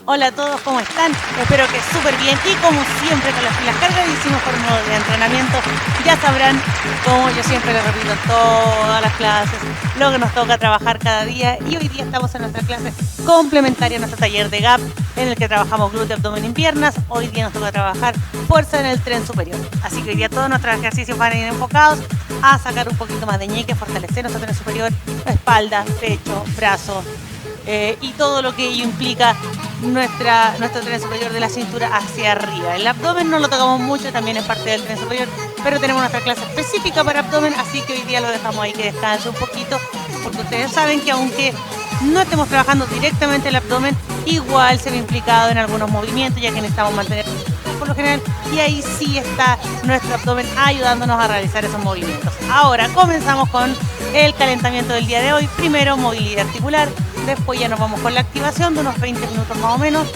Hola a todos, ¿cómo están? Espero que súper bien y como siempre con las pilas cargadísimas por un modo de entrenamiento. Ya sabrán, como yo siempre les repito en todas las clases, lo que nos toca trabajar cada día, y hoy día estamos en nuestra clase complementaria, nuestro taller de GAP, en el que trabajamos glúteo, abdomen y piernas. Hoy día nos toca trabajar fuerza en el tren superior, así que hoy día todos nuestros ejercicios van a ir enfocados a sacar un poquito más de ñeque, fortalecer nuestro tren superior, espalda, pecho, brazos, y todo lo que ello implica nuestro tren superior de la cintura hacia arriba. El abdomen no lo tocamos mucho, también es parte del tren superior, pero tenemos nuestra clase específica para abdomen, así que hoy día lo dejamos ahí que descanse un poquito, porque ustedes saben que aunque no estemos trabajando directamente el abdomen, igual se ve implicado en algunos movimientos, ya que necesitamos mantener por lo general, y ahí sí está nuestro abdomen ayudándonos a realizar esos movimientos. Ahora comenzamos con el calentamiento del día de hoy. Primero movilidad articular, después ya nos vamos con la activación de unos 20 minutos más o menos,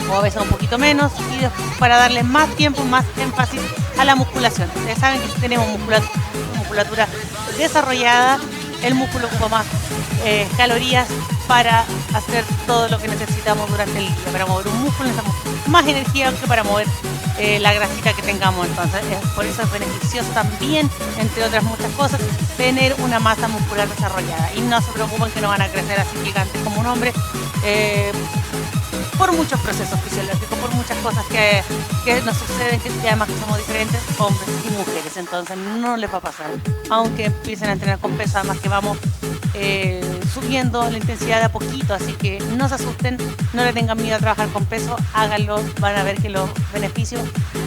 o a veces un poquito menos, y después, para darle más tiempo, más énfasis a la musculación. Ustedes saben que si tenemos musculatura desarrollada, el músculo ocupa más calorías para hacer todo lo que necesitamos durante el día. Para mover un músculo necesitamos más energía que para mover la grasita que tengamos. Entonces, por eso es beneficioso también, entre otras muchas cosas, tener una masa muscular desarrollada. Y no se preocupen que no van a crecer así gigantes como un hombre, por muchos procesos fisiológicos, por muchas cosas que nos suceden, que además que somos diferentes hombres y mujeres. Entonces no les va a pasar, aunque empiecen a entrenar con peso. Además que vamos subiendo la intensidad de a poquito, así que no se asusten, no le tengan miedo a trabajar con peso, háganlo, van a ver que los beneficios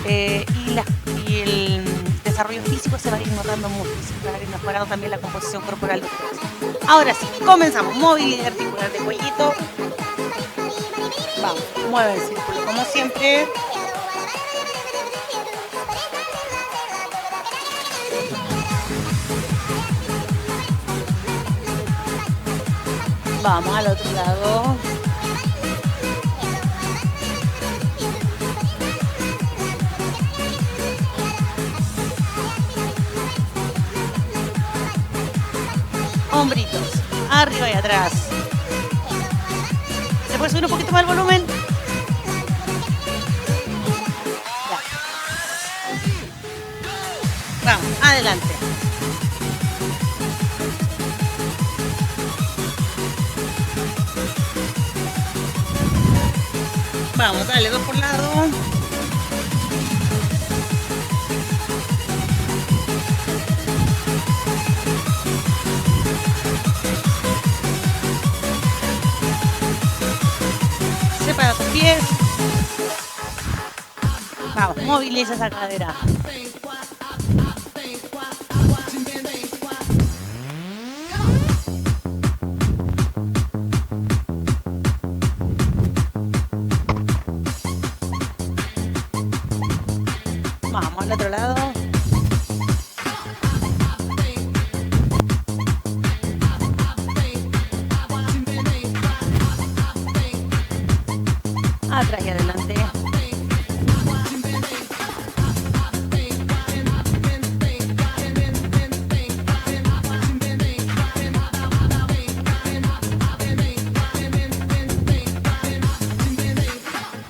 y el desarrollo físico se va a ir notando mucho, se va a ir mejorando también la composición corporal de ustedes. Ahora sí, comenzamos. Movilidad articular de cuellito. Vamos, mueve el círculo como siempre. Vamos al otro lado. Hombritos, arriba y atrás. ¿Se puede subir un poquito más el volumen? Ya. Vamos, adelante. Vamos, dale, dos por lado. Separa tus pies. Vamos, moviliza esa cadera. Vamos al otro lado. Atrás y adelante.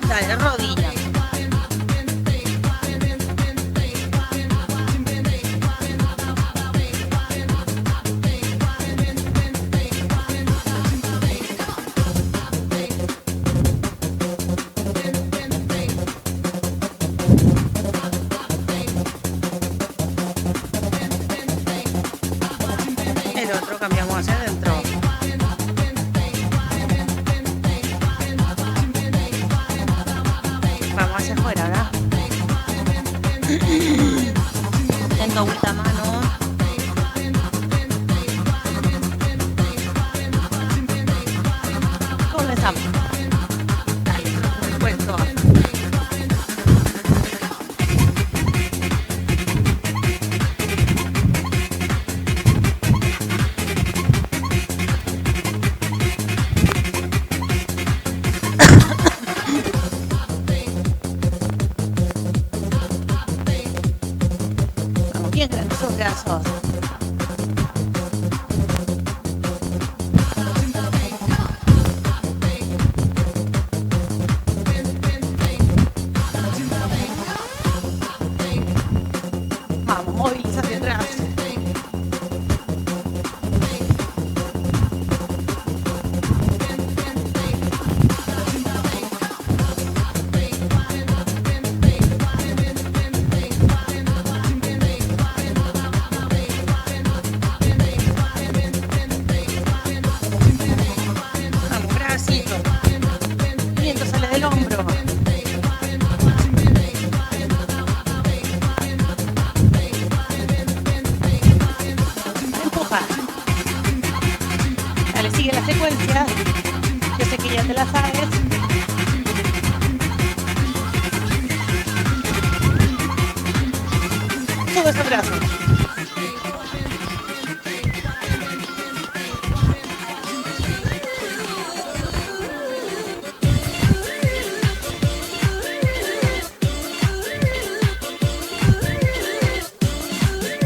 Dale, rodilla. El otro cambiamos hacia adentro. Vamos hacia afuera, ¿verdad? Tengo agüita a mano. Comenzamos. Dale, puesto. Vamos bien grandes esos brazos. todos esos brazos.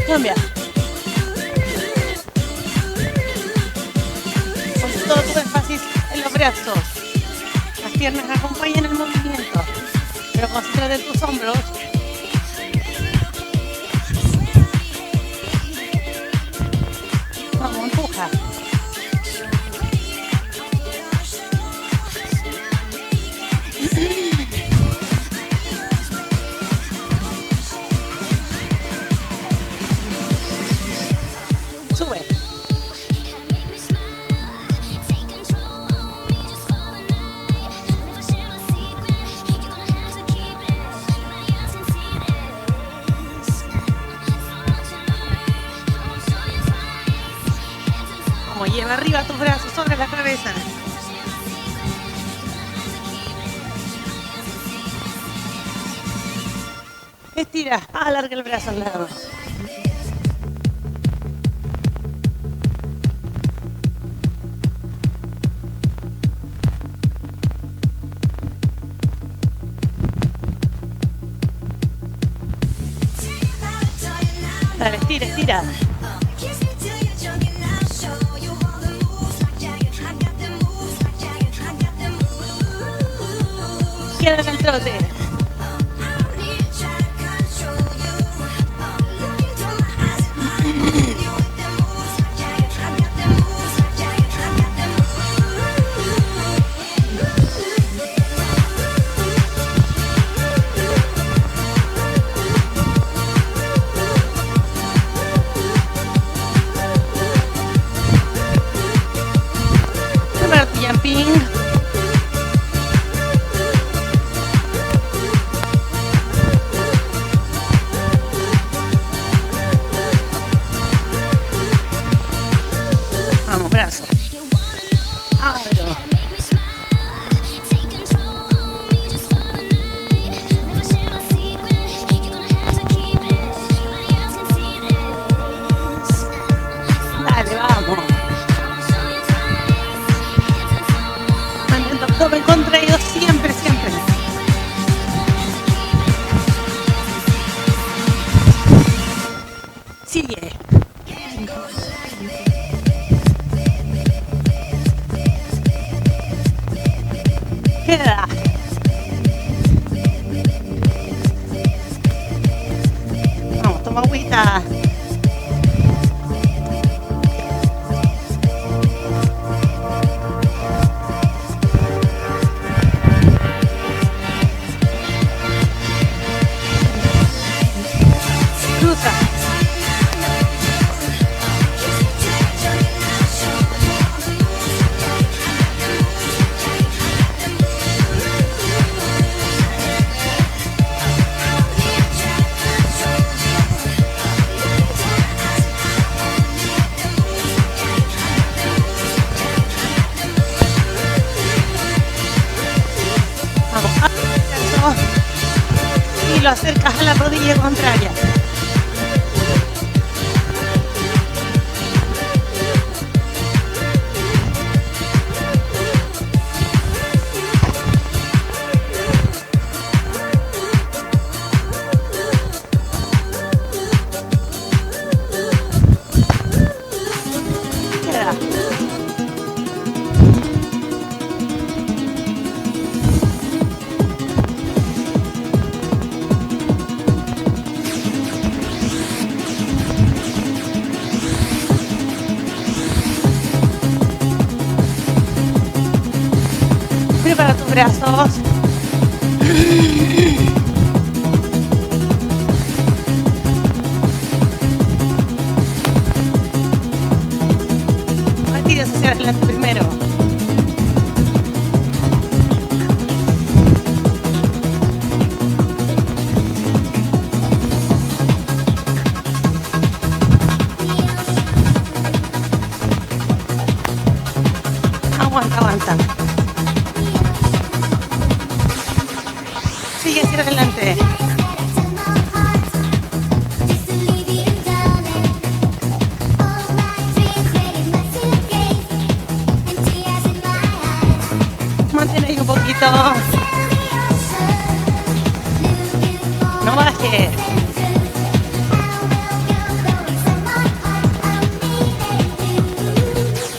Cambia. Con todo tu énfasis en los brazos. Las piernas acompañan el movimiento. Pero concéntrate en tus hombros. Vamos, empuja. Sube. Como lleva arriba tus brazos sobre la cabeza. Estira, alarga el brazo al lado. Dale, estira, estira. Queda en el trote. Prepara tu jumping. Vamos, brazo. Abro. Dale, vamos. Mantén tu abdomen contraído siempre, siempre. Sigue. Queda. Vamos, toma agüita. Cruza. Vamos, y lo acercas a la rodilla contraria. Queda. Prepara tus brazos. Tires hacia adelante primero. Aguanta, aguanta. Sigue hacia adelante. poquito. No bajes.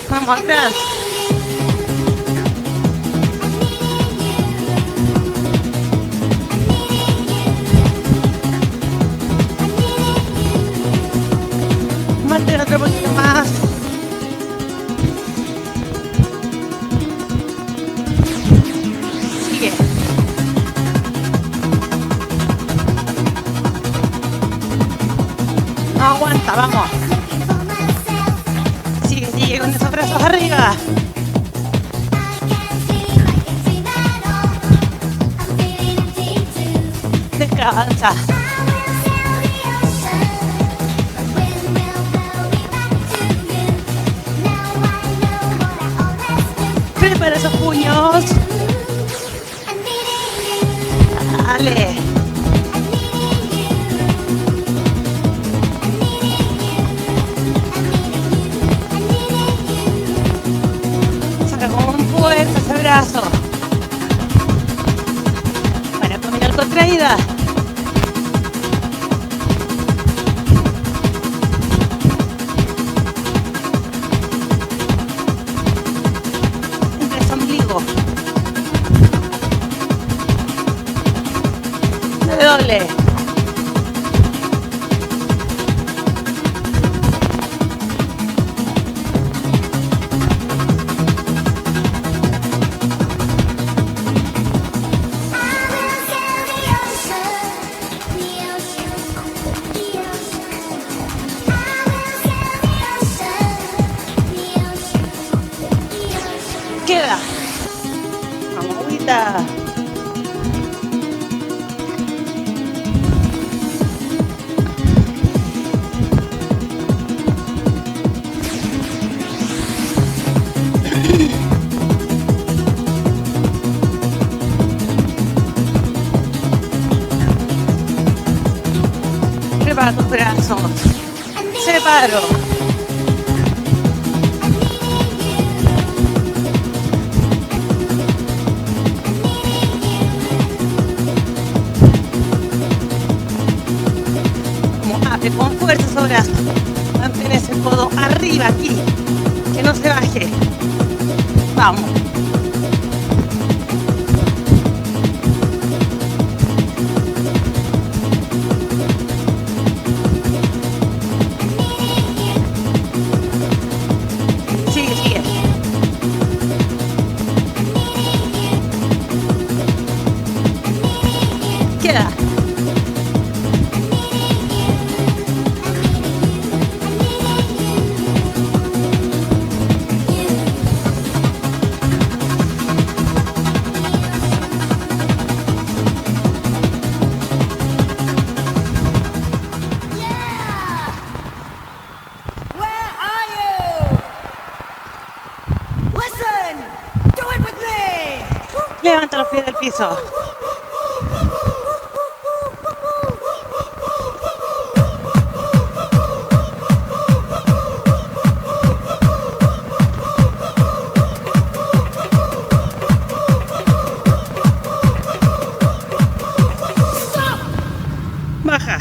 Vamos atrás. Mantén otro poquito más. Sigue. No aguanta, vamos. Sigue, sigue con esos brazos arriba. Descansa. Prepara esos puños. Dale. Saca con fuerza ese brazo. Para abdominal contraída. Doble. Queda. Vamos, agüita. Prepara tus brazos. Separo. Con fuerza esos brazos. Mantén ese codo arriba aquí. Que no se baje. Vamos. Sigue, sigue. Queda. Levanta los pies del piso. Baja.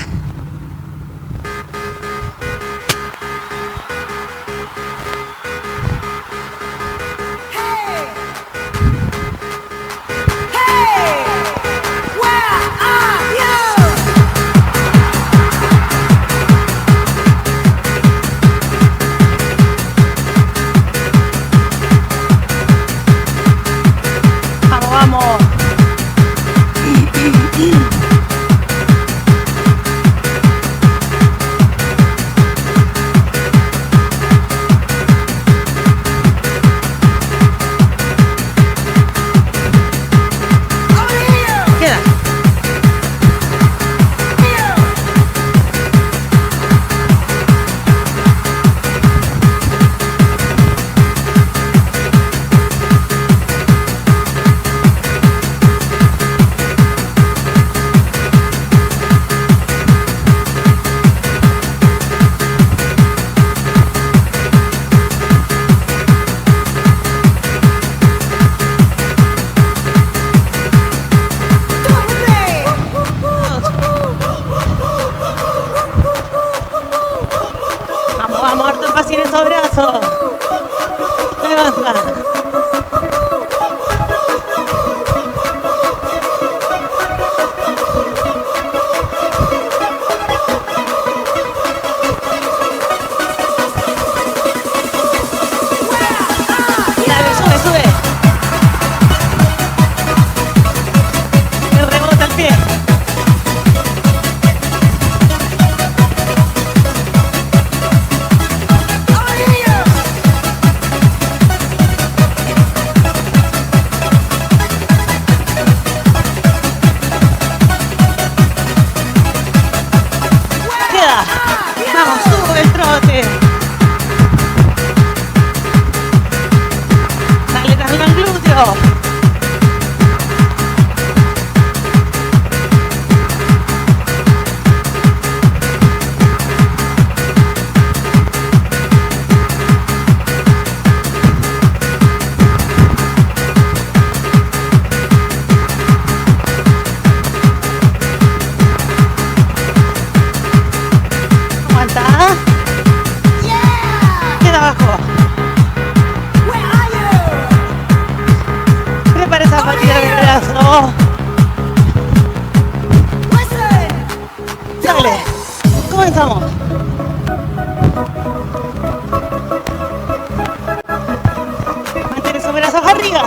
todo. Dale, comenzamos. Mantén esos brazos arriba.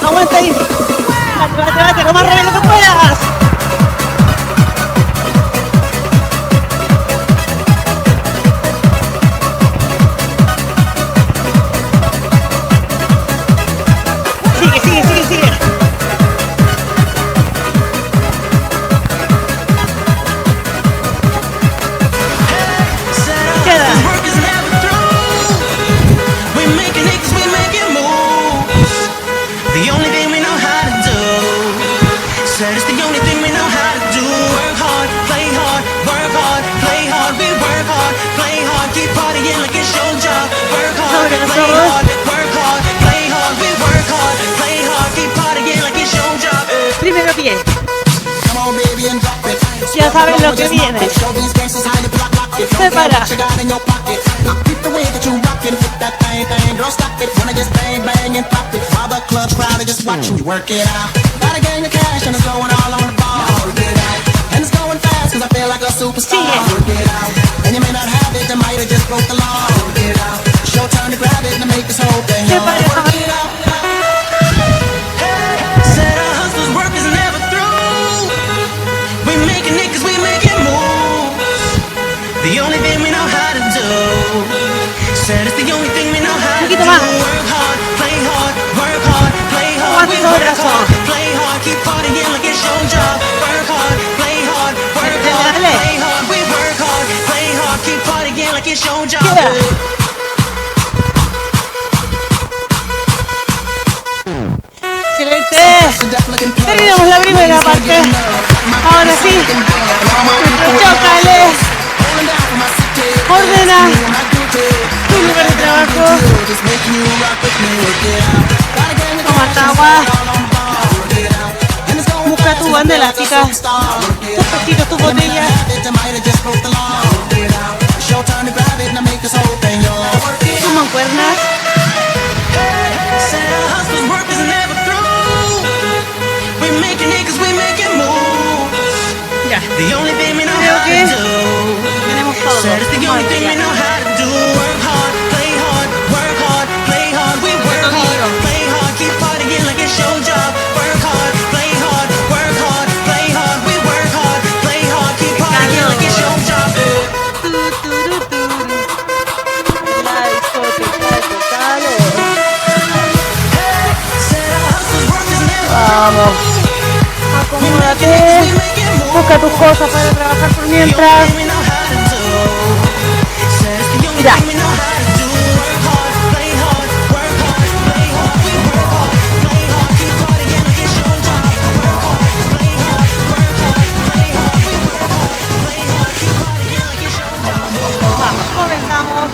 Aguanta ahí. Bate, lo más rápido que puedas. Sigue. Queda. Sobre los ojos. Primero pie. Ya saben lo que viene. Separa. Un poquito más. Aguanta esos brazos. Dale. Excelente. Terminamos la primera parte. Ahora sí. Chócale. Ordena tu lugar de trabajo. Toma agua. Busca tu banda elástica, tus pestitos, tus botellas. Tus mancuernas. Ya. Creo que tenemos todo. Vamos. Acomódate. Busca tus cosas para trabajar por mientras. Mira. Vamos, comenzamos.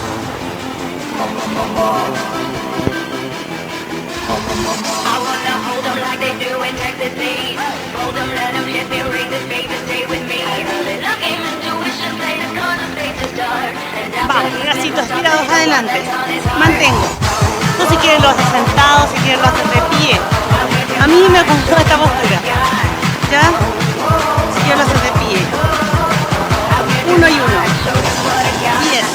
Vamos, bracitos estirados adelante. Mantengo. Tú si quieres lo haces sentado, si quieres lo haces de pie. A mí me gustó esta postura. ¿Ya? Si quieres lo haces de pie. 1 y 1. 10.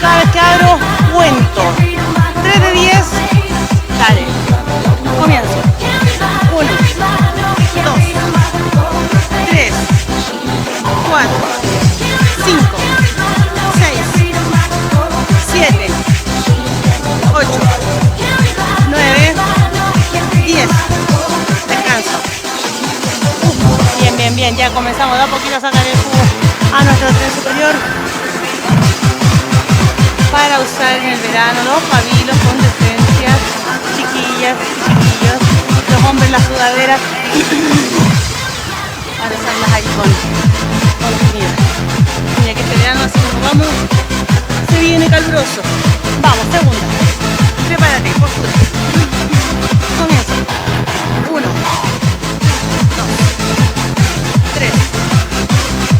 Cada vez que abro, cuento. 3 de 10. Dale. Comienzo. 1, 2, 3, 4, 5, 6, 7, 8, 9, 10. Descanso. Bien. Ya comenzamos de a poquito a sacar el jugo a nuestro tren superior para usar en el verano los pabilos con decencia, chiquillas y chiquillos, los hombres las sudaderas para usarlas ahí con dignidad. Mira que este verano así nos vamos, se viene caluroso. Vamos, segunda. Prepárate, postura. Comienzo. 1, 2, 3,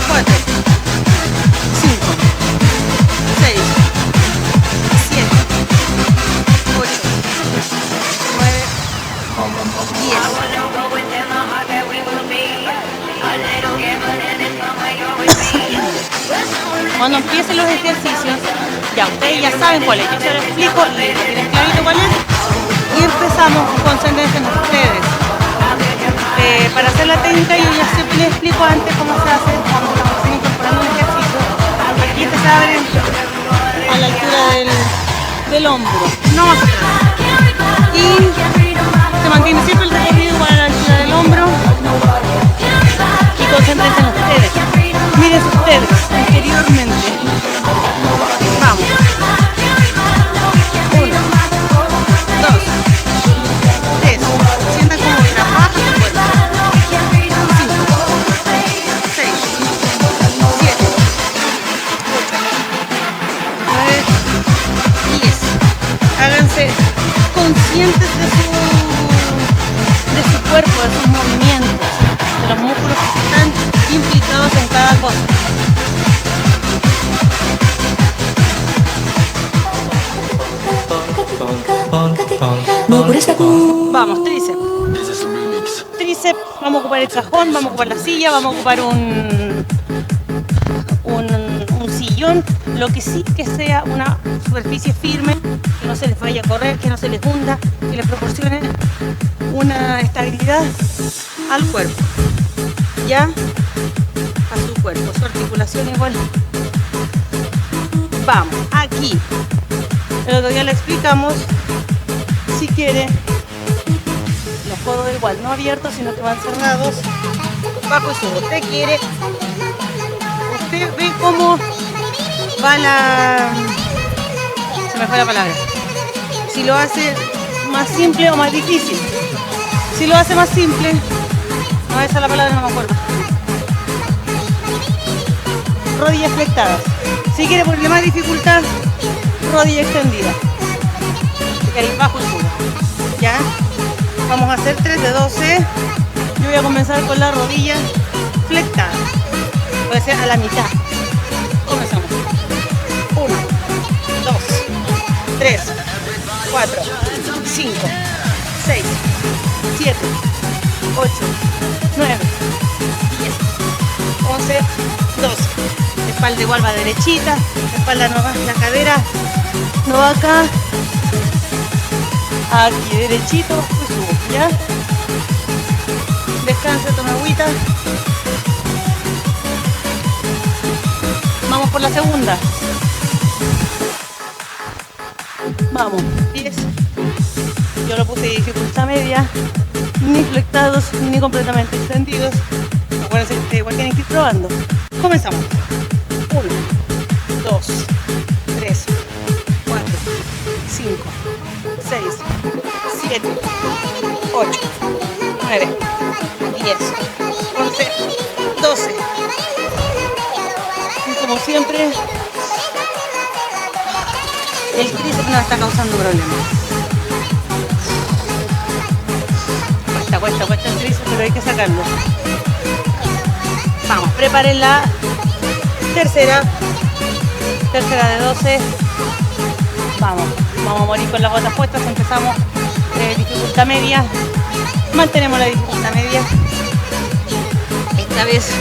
4, 5, 6, Cuando empiecen los ejercicios, ya ustedes ya saben cuál es, yo se lo explico y tienen clarito cuál es. Y empezamos, concéntrense en ustedes. Para hacer la técnica yo ya siempre les explico antes cómo se hace cuando estamos incorporando un ejercicio. Aquí te se abre a la altura del hombro, no más atrás. Y se mantiene siempre el recorrido igual a la altura del hombro. Y concéntrense en ustedes. Miren ustedes interiormente. Vamos. 1, 2, 3. Sientan como trabaja tu cuerpo. 5, 6, 7, 8, 9, 10. Háganse conscientes de su cuerpo, de sus movimientos, de los músculos que están implicados en cada cosa. Vamos, tríceps. Tríceps, vamos a ocupar el cajón, vamos a ocupar la silla, vamos a ocupar un sillón, lo que sí que sea una superficie firme, que no se les vaya a correr, que no se les hunda, que les proporcione una estabilidad al cuerpo, ya a su cuerpo, su articulación igual. Vamos, aquí. El otro día le explicamos, si quiere, los codos igual, no abiertos, sino que van cerrados, bajo y subo. Usted quiere, usted ve cómo va se me fue la palabra, si lo hace más simple o más difícil. Si lo hace más simple, no, esa es la palabra, no me acuerdo. Rodillas flectadas. Si quiere ponerle más dificultad, rodilla extendida. Y ahí bajo y subo. ¿Ya? Vamos a hacer 3 de 12. Yo voy a comenzar con la rodilla flectada. Puede ser a la mitad. Comenzamos. 1, 2, 3, 4, 5, 6, 7, 8, 9, 10, 11, 12. La espalda igual va derechita, la espalda no va, la cadera no va acá. Aquí derechito, pues subo, ¿ya? Descansa, toma agüita. Vamos por la segunda. Vamos, 10. Yo lo puse de dificultad media, ni flectados ni completamente extendidos. Acuérdense que ustedes igual tienen que ir probando. Comenzamos. 1, 2, 3, 4, 5, 6, 7, 8, 9, 10, 11, 12. Y como siempre, el tríceps nos está causando problemas. Cuesta el tríceps, pero hay que sacarlo. Vamos, preparen la tercera de 12. Vamos a morir con las botas puestas. Empezamos dificultad media, mantenemos la dificultad media. Esta vez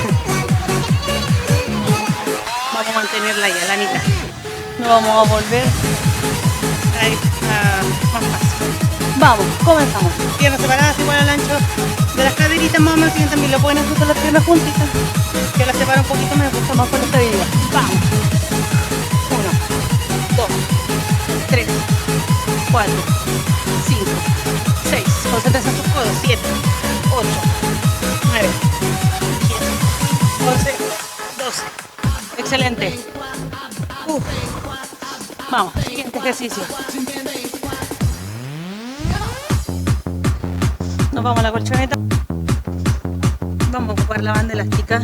vamos a mantenerla ya a la mitad, no vamos a volver más fácil. Vamos, comenzamos. Piernas separadas igual al ancho de las caderitas, más o menos. También lo pueden ajustar las piernas juntitas, que las separa un poquito, me gusta más por esta estabilidad. Vamos. 1, 2, 3, 4, 5, 6. Concéntrense en sus codos. 7, 8, 9, 10, 11, 12. Excelente. Vamos, siguiente ejercicio. Nos vamos a la colchoneta. Vamos a ocupar la banda elástica.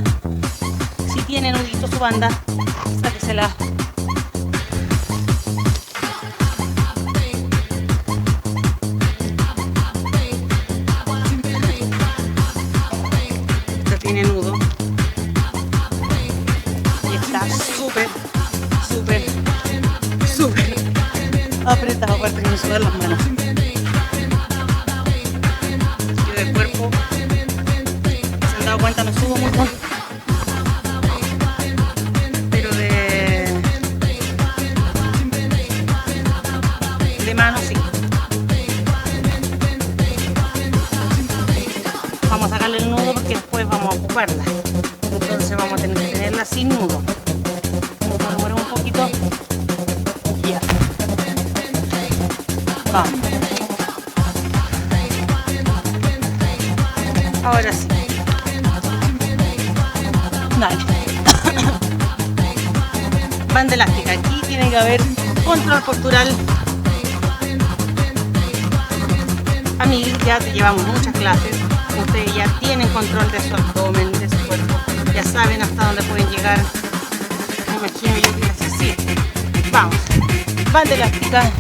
Si tiene nudito su banda, sáquesela. Esta tiene nudo. Y está súper apretado, aparte de no sudar las manos. Del cuerpo, se han dado cuenta, no subo mucho, pero de así. Vamos a sacarle el nudo porque después vamos a ocuparla. Entonces vamos a tener que tenerla sin nudo. Vamos a demorar un poquito. Ya. Vamos. Ahora sí. Dale. Banda elástica. Aquí tiene que haber control postural. Amigos, ya te llevamos muchas clases. Ustedes ya tienen control de su abdomen, de su cuerpo. Ya saben hasta dónde pueden llegar. Me imagino yo que es así. Vamos. Banda elástica.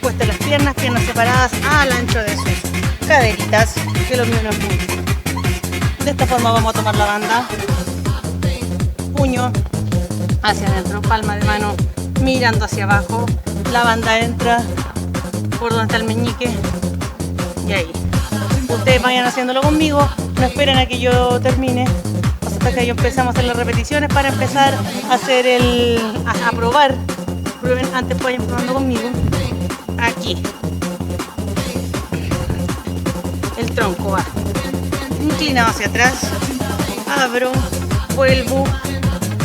Puesta las piernas separadas al ancho de sus caderitas. Que lo mío no es mucho. De esta forma vamos a tomar la banda. Puño hacia adentro, palma de mano mirando hacia abajo. La banda entra por donde está el meñique. Y ahí. Ustedes vayan haciéndolo conmigo. No esperen a que yo termine. Hasta que yo empezamos a hacer las repeticiones para empezar a hacer a probar. Prueben antes, vayan probando conmigo. Aquí. El tronco va inclinado hacia atrás. Abro, vuelvo,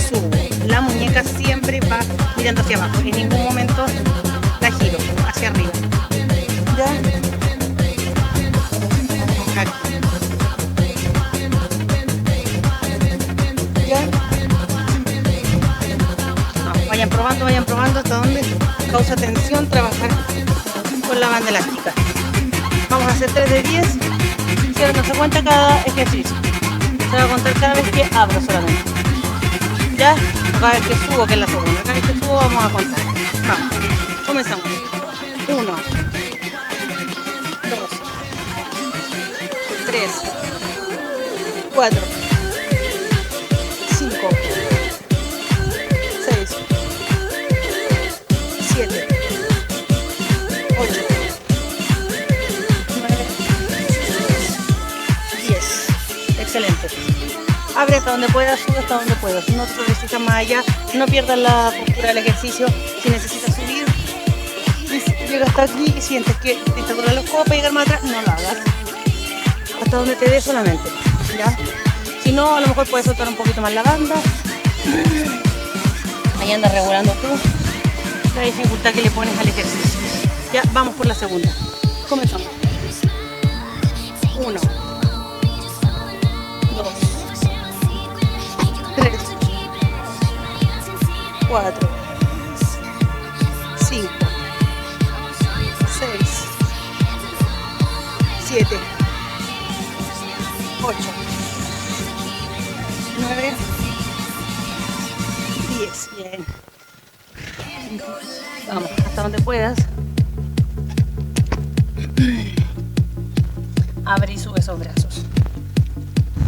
subo. La muñeca siempre va mirando hacia abajo. En ningún momento la giro hacia arriba. ¿Ya? Aquí. ¿Ya? No, vayan probando hasta donde causa tensión trabajar con la banda elástica. Vamos a hacer 3 de 10. No se cuenta cada ejercicio. Se va a contar cada vez que abro solamente. ¿Ya? Cada vez que subo, que es la segunda. Cada vez que subo vamos a contar. Vamos. Comenzamos. 1, 2, 3, 4, 5, 6, 7, 8, 9, 10. Excelente. Abre hasta donde puedas, sube hasta donde puedas. No te necesitas más allá, no pierdas la postura del ejercicio. Si necesitas subir, llega hasta aquí y sientes que te está durando los codos para llegar más atrás, no lo hagas. Hasta donde te dé solamente, ¿ya? Si no, a lo mejor puedes soltar un poquito más la banda. Ahí andas regulando tú la dificultad que le pones al ejercicio. Ya, vamos por la segunda. Comenzamos. 1, 2, 3, 4, 5, 6, 7, 8, 9, 10. Bien. Vamos, hasta donde puedas. Abre y sube esos brazos.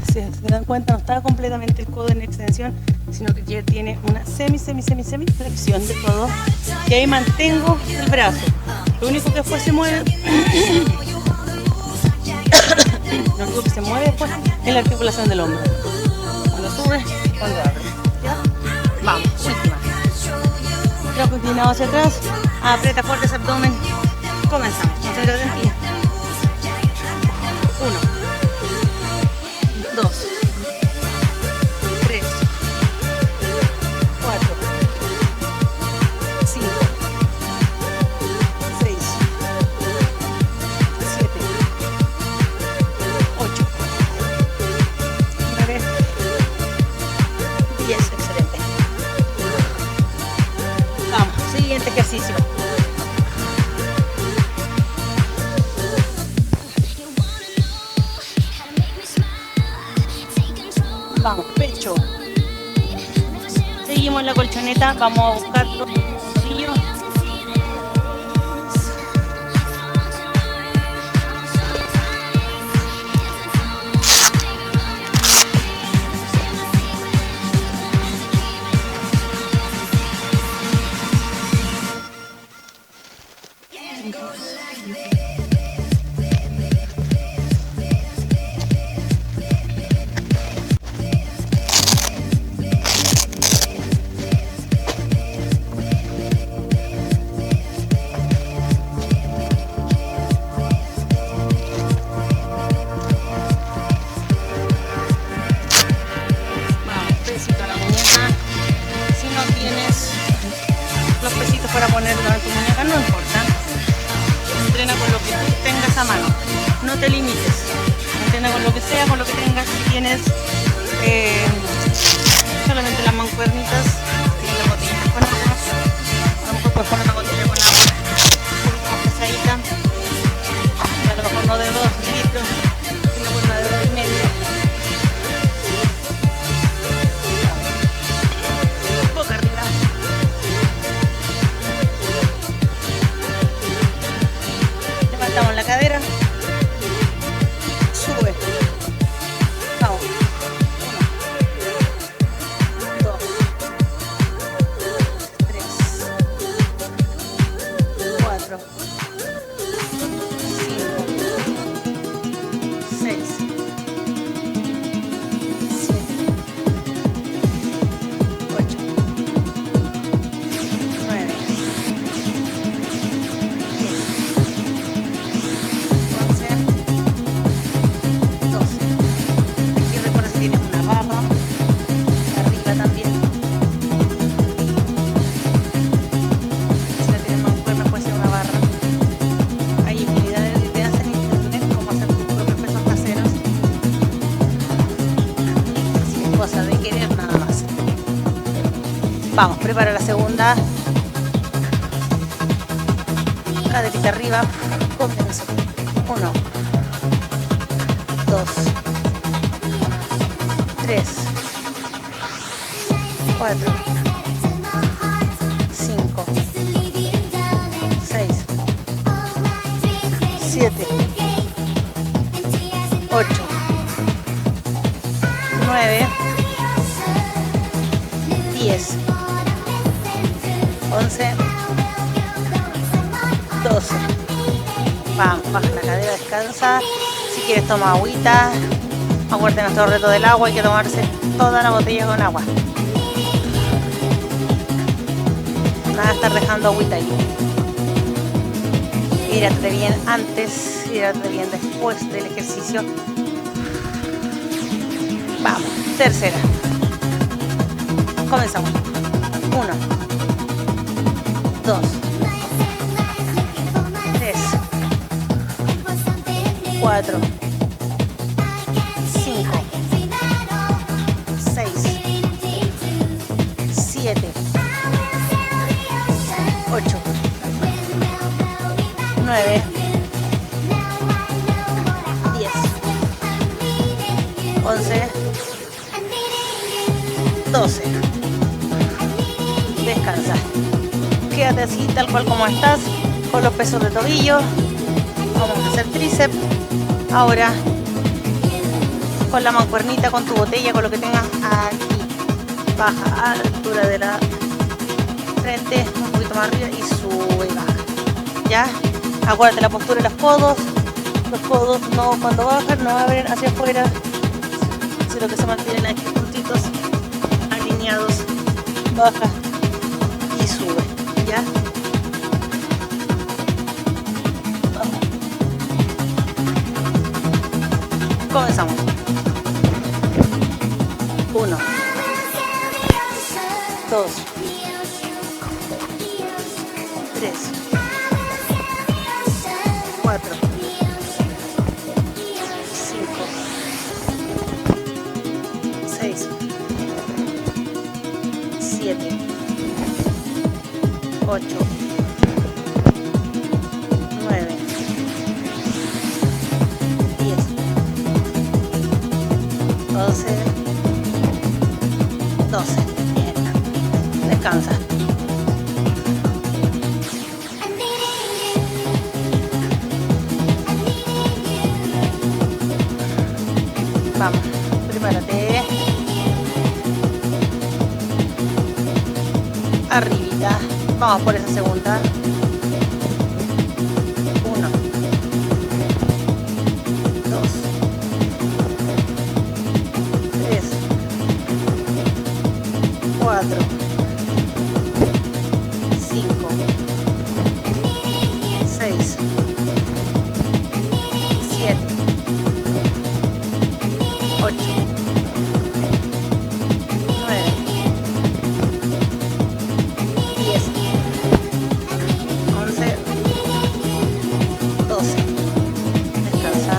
Si se dan cuenta, no está completamente el codo en extensión, sino que ya tiene una semi flexión de todo. Y ahí mantengo el brazo. Lo único que después se mueve, lo único que se mueve después es la articulación del hombro. Cuando sube, cuando abre. ¿Ya? Vamos, última. Tronco inclinado hacia atrás. Aprieta fuerte ese abdomen. Comenzamos. Concéntrate en ti. 1, 2, 3, 4, 5, 6, 7, 8, 9, 10. Excelente. Vamos, siguiente ejercicio. Vamos, pecho. Seguimos en la colchoneta, vamos a buscar los rodillos. botella con lo que tengas. Si tienes solamente las mancuernitas, tienes la botella con agua. A lo mejor puedes poner una botella con agua un poquito más pesadita. A lo mejor no de 2 litros, sino una de 2,5. Boca arriba. Levantamos la cadera. Sube. Vamos. 1, 2, 3, 4, 5, 6, 7, 8, 9, 10, 11, 12. Aquí recuerda si tienes una barra arriba también. Si no tienes mancuerna puede ser una barra. Hay infinidad de ideas en internet cómo hacer tus propios pesos caseros. Si es cosa de querer nada más. Vamos, prepara la segunda. Caderita arriba. Comienzo. 1, 2, 3, 4, 5, 6, 7, 8, 9, 10, 11, 12. Vamos, baja la cadera, descansa. Si quieres toma agüita. Acuérdate nuestro reto del agua, hay que tomarse toda la botella con agua. Nada de estar dejando agüita ahí. Hídratate bien antes, hídratate bien después del ejercicio. Vamos, tercera. Comenzamos. 1, 2, 3, 4, 5, 6, 7, 8, 9, 10, 11, 12. Descansa. Quédate así, tal cual como estás, con los pesos de tobillo. Vamos a hacer tríceps. Ahora, con la mancuernita, con tu botella, con lo que tengas aquí. Baja a la altura de la frente, un poquito más arriba y sube y baja. ¿Ya? Acuérdate la postura de los codos. Los codos no, cuando bajan, no abren hacia afuera, sino que se mantienen aquí juntitos, alineados. Baja y sube. ¿Ya? Vamos. Comenzamos. 1, 2, 3, 4, 5, 6, 7, 8, 9, 10, 11, 12. Bien. Descansa. Vamos, prepárate. Arribita. Vamos por esa segunda. 1, 2, 3, 4, 5, 6, 7, 8, 9, 10, 11, 12. Descansa.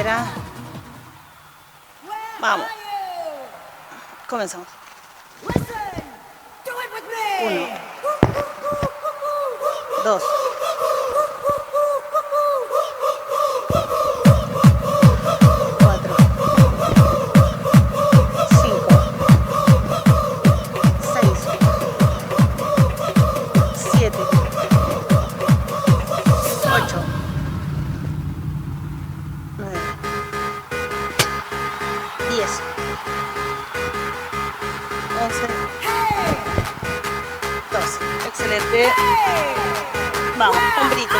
tercera. Vamos. Comenzamos. 1, 2, 4, 5, 6, 7, 8, 9, 10, 11, 12. Excelente. Vamos, hombritos.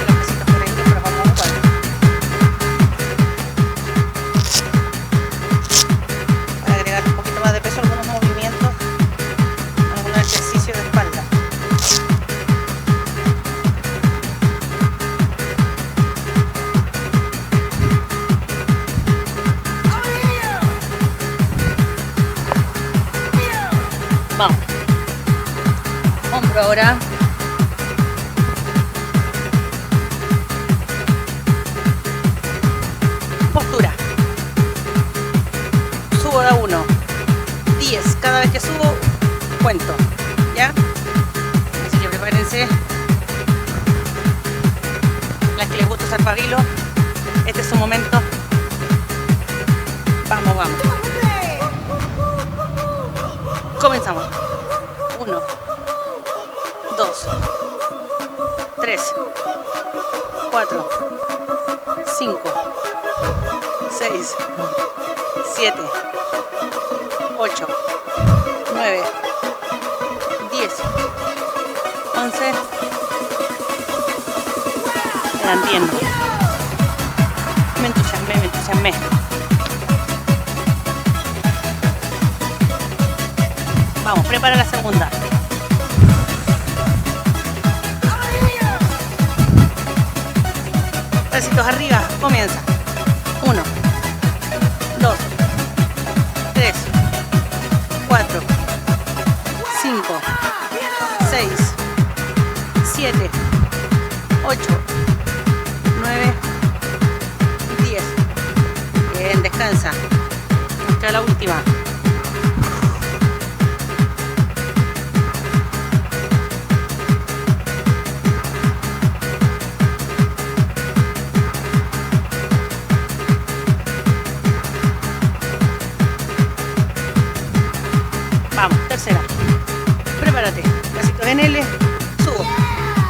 Los besitos por ahí, pero vamos a jugar. Para agregar un poquito más de peso, algunos movimientos, algún ejercicio de espalda. Vamos. Hombro ahora. Postura. Subo de 1. 10. Cada vez que subo, cuento. ¿Ya? Así que prepárense. Las que les gusta usar pabilo, este es su momento. Vamos, vamos. Comenzamos. 1, 2, 3, 4, 5, 6, 7, 8, 9, 10, 11. Quedan 10. Me entusiasmé. Vamos, prepara la segunda. Bracitos arriba, comienza. 1, 2, 3, 4, 5, 6, 7, 8, 9, 10. Bien, descansa. Nos queda la última. Vamos, tercera. Prepárate. Bracitos en L. Subo.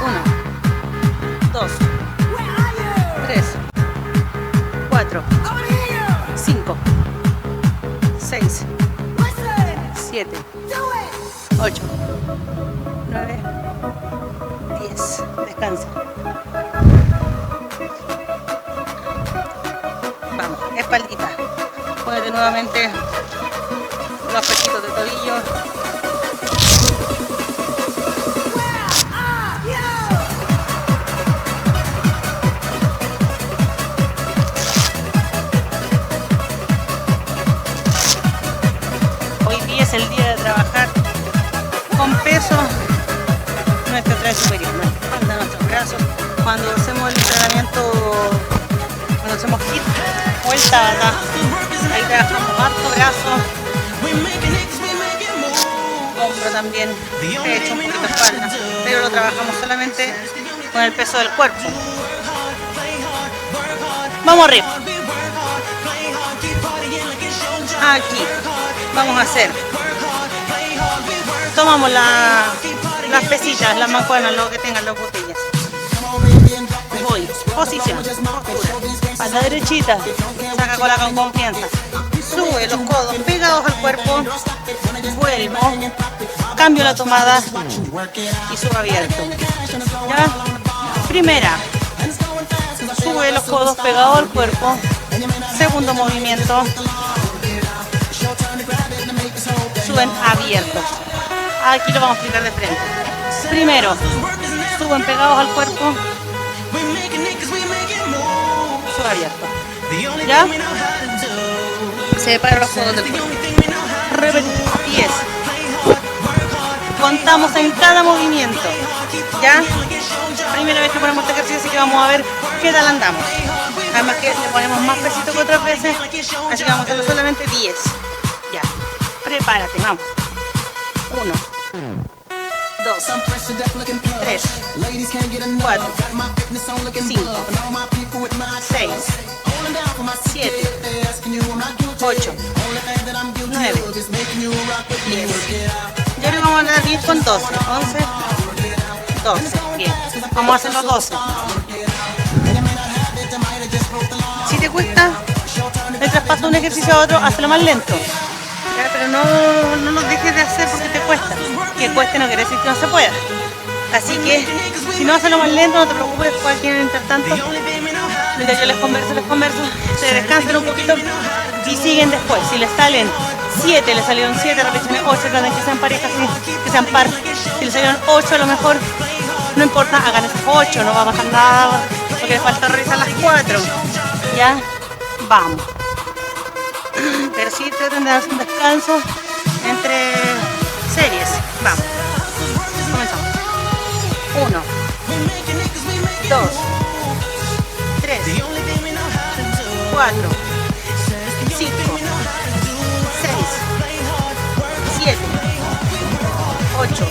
1, 2, 3, 4, 5, 6, 7, 8, 9, 10. Descansa. Vamos, espaldita. Póngete nuevamente los pechitos de tobillo. Hoy día es el día de trabajar con peso nuestra tren superior, nuestra espalda, nuestros brazos. Cuando hacemos el entrenamiento, cuando hacemos hit, vuelta, acá, ahí trabajamos harto brazo, hombro también, pecho, un poquito de espalda, pero lo trabajamos solamente con el peso del cuerpo. Vamos arriba. Aquí vamos a hacer, tomamos las pesitas, las mancuernas, lo que tengan las botellas. Voy, posición, postura, espalda derechita, saca cola con confianza, sube los codos pegados al cuerpo, vuelvo, cambio la tomada y subo abierto. ¿Ya? Primera, sube los codos pegados al cuerpo, segundo movimiento, suben abiertos. Aquí lo vamos a explicar de frente. Primero, suben pegados al cuerpo, sube abierto. ¿Ya? Separa los codos del cuerpo. Repetimos. 10, contamos en cada movimiento. ¿Ya? Primera vez que ponemos este ejercicio, así que vamos a ver qué tal andamos. Además que le ponemos más pesito que otras veces, así que vamos a hacerlo solamente 10. Ya. Prepárate, vamos. 1, 2, 3, 4, 5, 6, 7, 8, 9, 10. Y ahora vamos a dar 10 con 12. 11, 12. Bien. Vamos a hacer los 12. Si te cuesta el traspaso de un ejercicio a otro, hazlo más lento. ¿Ya? Pero no lo dejes de hacer porque te cuesta. Que cueste no quiere decir que no se pueda. Así que, si no haces lo más lento, no te preocupes, cualquier intertanto. Mientras yo les converso, se descansen un poquito y siguen después. Si les salen 7, les salieron 7 repeticiones, 8, traten que sean parejas, que sean par. Si les salieron 8, a lo mejor, no importa, hagan esos 8, no va a bajar nada, porque les falta realizar las 4. Ya, vamos. Pero sí traten de darse un descanso entre series. Vamos. Comenzamos. 1, 2, 3, 4, 5, 6, 7, 8,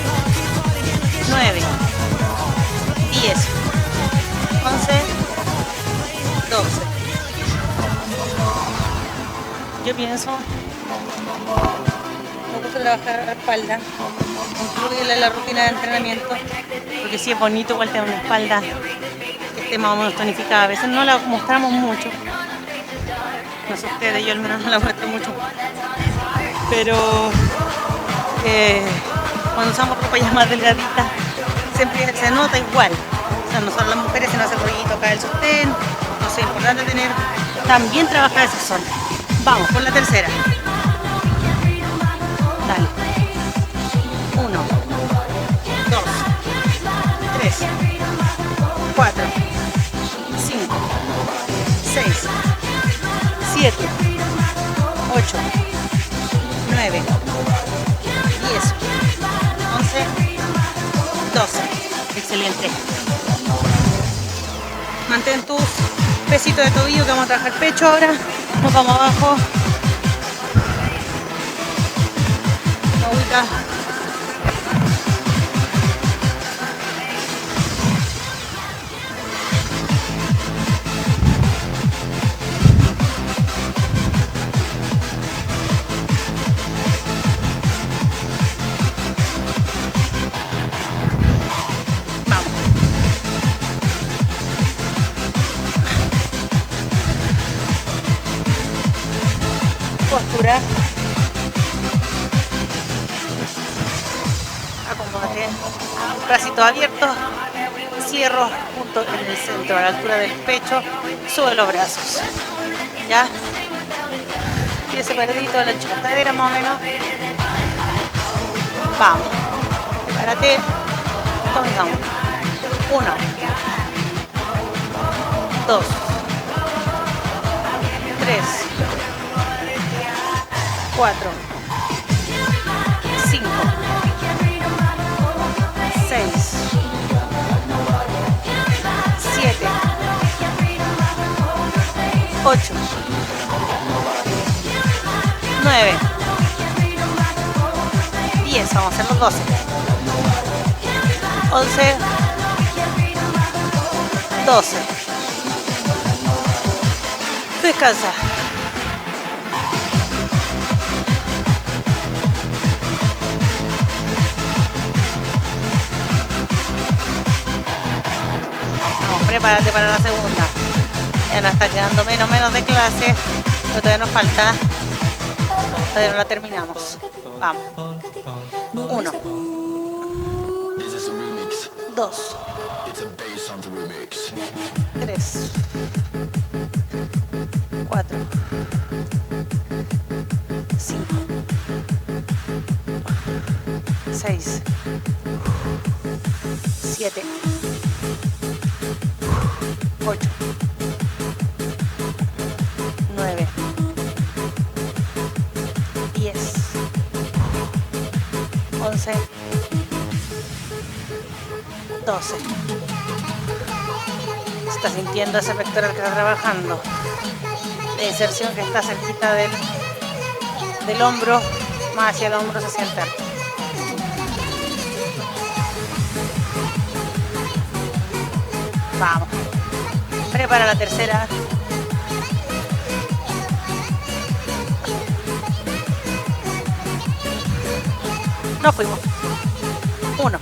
9, 10, 11, 12. Yo pienso, me gusta trabajar la espalda, incluirla en la rutina de entrenamiento, porque si es bonito igual tener una espalda que esté más o menos tonificada. A veces no la mostramos mucho, no sé ustedes, yo al menos no la muestro mucho, pero cuando usamos ropa ya más delgadita, siempre se nota igual. O sea, no solo las mujeres se nos hace el rollito acá del sostén, no sé, es importante tener, también trabajar esa zona. Vamos, con la tercera. Dale. 1, 2, 3, 4, 5, 6, 7, 8, 9, 10, 11, 12. Excelente. Mantén tus pesitos de tobillo, que vamos a trabajar pecho ahora. Nos vamos abajo. Agüita. Postura. Acomódate. Bracitos abiertos. Cierro junto en el centro, a la altura del pecho. Sube los brazos. ¿Ya? Y separadito de la cadera más o menos. Vamos. Prepárate. Comenzamos. 1, 2, 3, 4, 5, 6, 7, 8, 9, 10. Vamos a hacer los 12. 11, 12. Descansa. Prepárate para la segunda. Ya nos está quedando menos de clase, pero todavía nos falta. Todavía no la terminamos. Vamos. 1, 2, 3, 4, 5, 6, 7, 8, 9, 10, 11, 12. Se está sintiendo ese pectoral que está trabajando. La inserción que está cerquita del hombro, más hacia el hombro se siente. Vamos. Prepara la tercera. Nos fuimos. 1,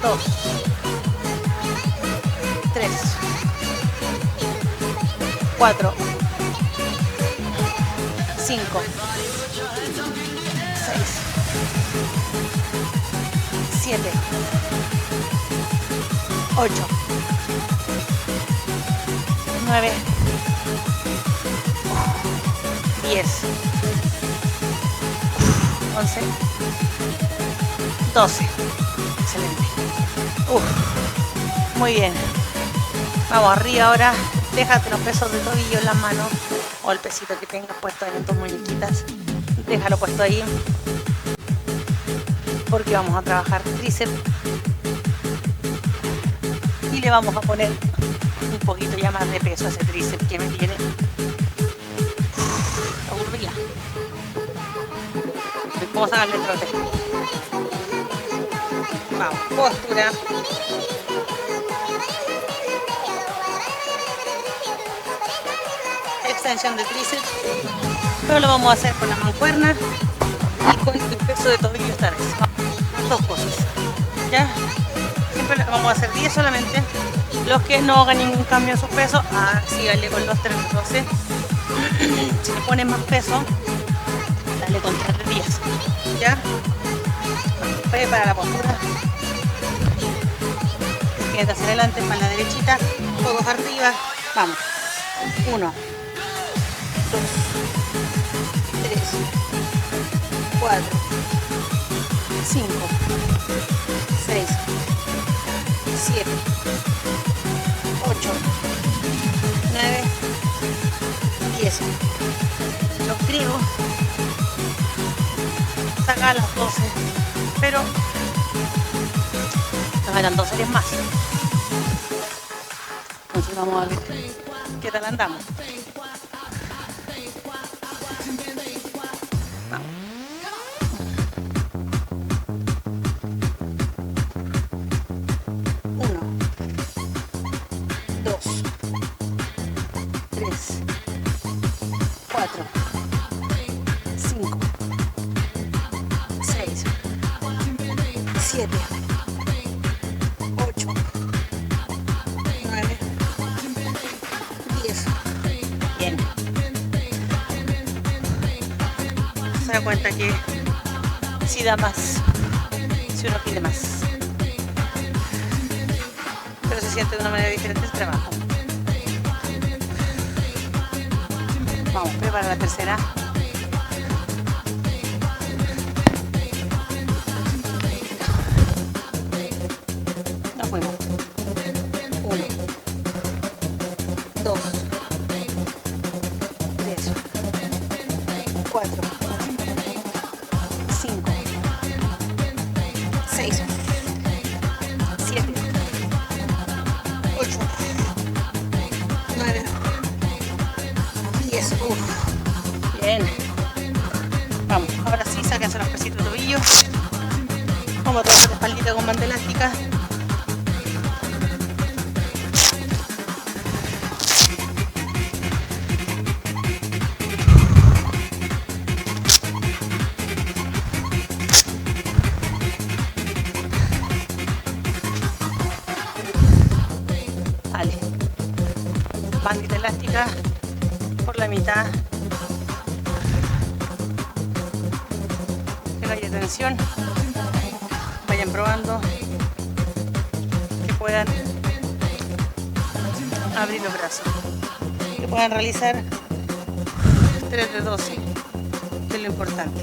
2, 3, 4, 5, 6, 7, 8, 9, 10, 11, 12. Excelente. Muy bien. Vamos arriba ahora. Déjate los pesos de tobillo en las manos o el pesito que tengas puesto en tus muñequitas. Déjalo puesto ahí porque vamos a trabajar tríceps y le vamos a poner un poquito ya más de peso a ese tríceps que me tiene aburrida. Vamos a darle trote. Vamos, postura. Extensión de tríceps. Pero lo vamos a hacer con la mancuerna y con el peso de tobillo esta vez. Dos cosas. ¿Ya? Siempre vamos a hacer 10 solamente. Los que no hagan ningún cambio en su peso, síganle con los 3 de 12. Si le ponen más peso, dale con 3 de 10. ¿Ya? Prepara la postura. Fíjate hacia adelante, espalda derechita, codos arriba. Vamos. 1, 2, 3, 4, 5, 6, 7, 8, 9, 10. Los griegos saca las 12, pero nos ganan 2 series más. Entonces vamos a ver qué tal andamos. Vamos. 1, 2, 3, 4, 5, 6, 7, 8, 9, 10. Bien. Se da cuenta que si da más, si uno pide más. Pero se siente de una manera diferente el trabajo. Vamos, prepara la tercera. Nos fuimos. 1, 2, 3, 4, 5, 6, 7, 8, 9, 10. Bien. Vamos, ahora sí, sáquense los pesitos de tobillo. Vamos a trabajar la espaldita con banda elástica. Vale. Bandita elástica por la mitad. Que no haya tensión. Vayan probando. Que puedan abrir los brazos. Que puedan realizar 3 de 12. Que es lo importante.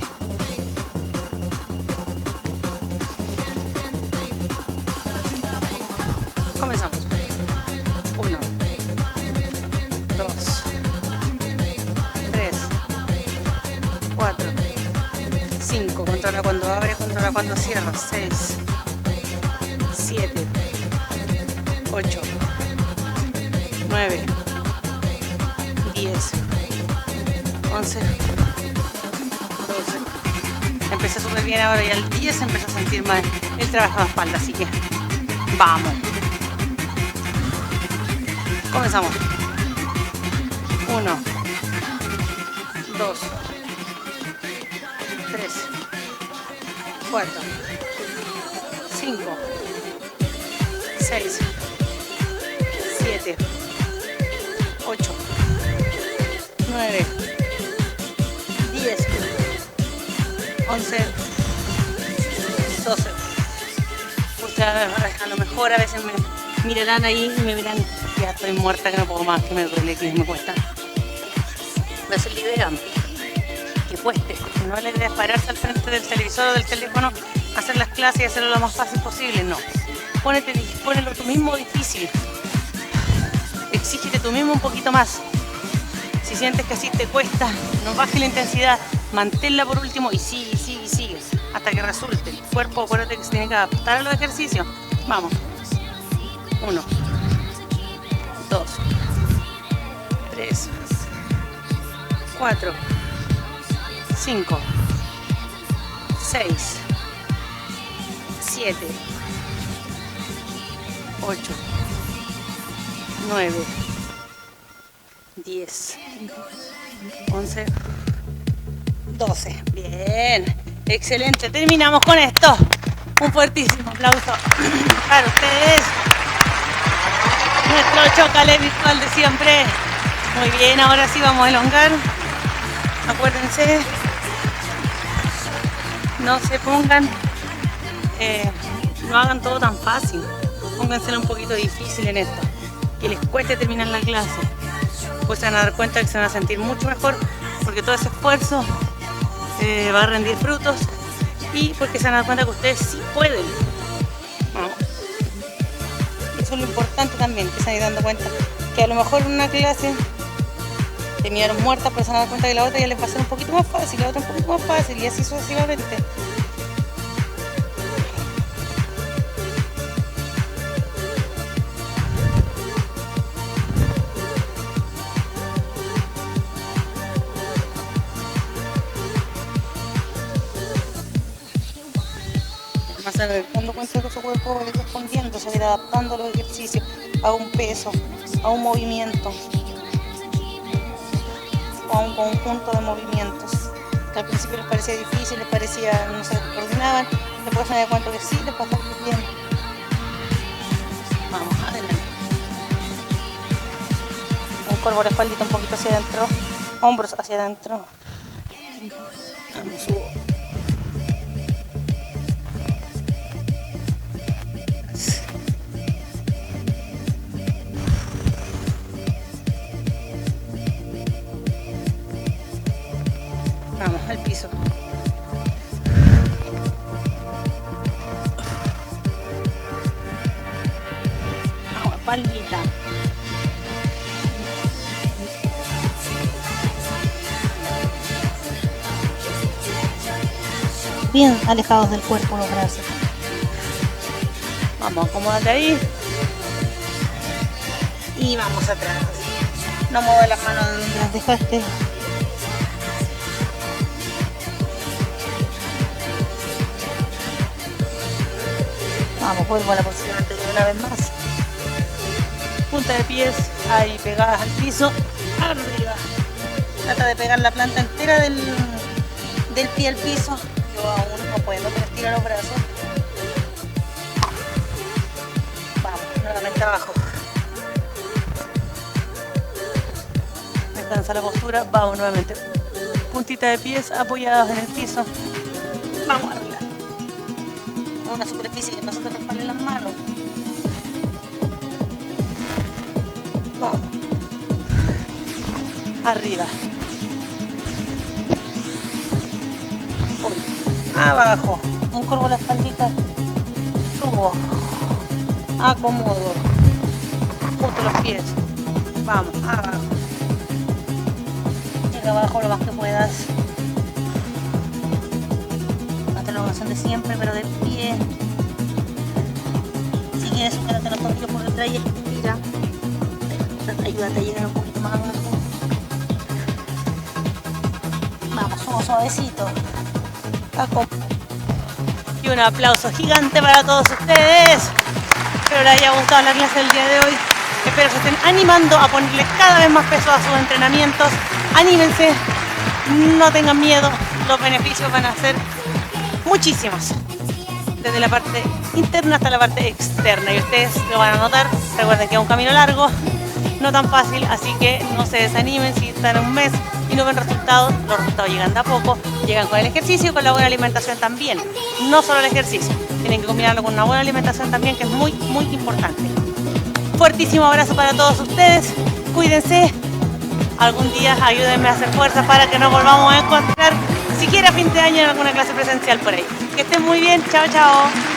Comenzamos. 1, 2, 3, 4, 5. Controla cuando abre, controla cuando cierra. 6, 8, 9, 10, 11, 12. Empecé súper bien ahora y al 10 empecé a sentir más el trabajo de espalda, así que vamos. Comenzamos. 1, 2, 3, 4, 5, 6, 7, 8, 9, 10, 11, 12. A lo mejor a veces me mirarán ahí y me verán, ya estoy muerta, que no puedo más, que me duele, que me cuesta. No se liberan, que cueste. No la idea es pararse al frente del televisor o del teléfono, hacer las clases y hacerlo lo más fácil posible, no. Ponelo tú mismo difícil. Exígete tú mismo un poquito más. Si sientes que así te cuesta, no bajes la intensidad, manténla por último y sigue, sigue, sigue, hasta que resulte. El cuerpo, acuérdate que se tiene que adaptar a los ejercicios. Vamos. 1, 2, 3, 4, 5, 6, 7, 8, 9, 10, 11, 12. Bien, excelente. Terminamos con esto. Un fuertísimo aplauso para ustedes. Nuestro chocale virtual de siempre. Muy bien, ahora sí vamos a elongar. Acuérdense, no se pongan, no hagan todo tan fácil. Pónganselo un poquito difícil en esto, que les cueste terminar la clase. Pues se van a dar cuenta que se van a sentir mucho mejor, porque todo ese esfuerzo va a rendir frutos y porque se van a dar cuenta que ustedes sí pueden. ¿No? Eso es lo importante también, que se van a ir dando cuenta que a lo mejor en una clase terminaron muertas, pero se van a dar cuenta que la otra ya les va a ser un poquito más fácil, la otra un poquito más fácil y así sucesivamente. Más en el fondo cuenta que su cuerpo va a ir respondiendo, se va a ir adaptando a los ejercicios, a un peso, a un movimiento, a un conjunto de movimientos que al principio les parecía difícil, les parecía, no se coordinaban, después se dan cuenta que sí, les pasa bien. Vamos, adelante. Encorvo la espaldita un poquito hacia adentro, hombros hacia adentro. Vamos, subo. Vamos al piso. Vamos, palmita. Bien alejados del cuerpo los brazos. Vamos, acomódate ahí. Y vamos atrás. No muevas las manos de donde las dejaste. Vamos, vuelvo a la posición anterior una vez más. Punta de pies ahí pegadas al piso, arriba. Trata de pegar la planta entera del pie al piso. Yo aún no puedo, pero estiro los brazos. Vamos, nuevamente abajo. Descansa la postura, vamos nuevamente. Puntita de pies apoyados en el piso. Vamos arriba. Una superficie que no se te respalden las manos. Vamos. Arriba. Uy. Abajo. Encorvo la espaldita. Subo. Acomodo. Junto los pies. Vamos. Abajo. Llega abajo lo más que puedas. La elongación de siempre, pero de pie. que eso, quédate los tobillos por detrás y estira. Ayúdate a llegar un poquito más abajo. Vamos, somos suavecitos. Y un aplauso gigante para todos ustedes. Espero les haya gustado la clase del día de hoy. Espero que se estén animando a ponerle cada vez más peso a sus entrenamientos. Anímense, no tengan miedo, los beneficios van a ser muchísimos. Desde la parte interna hasta la parte externa. Y ustedes lo van a notar. Recuerden que es un camino largo, no tan fácil, así que no se desanimen si están en un mes y no ven resultados. Los resultados llegan de a poco, llegan con el ejercicio y con la buena alimentación también. No solo el ejercicio, tienen que combinarlo con una buena alimentación también, que es muy, muy importante. Fuertísimo abrazo para todos ustedes, cuídense. Algún día ayúdenme a hacer fuerza para que nos volvamos a encontrar, siquiera a fin de año, en alguna clase presencial por ahí. Que estén muy bien, chao, chao.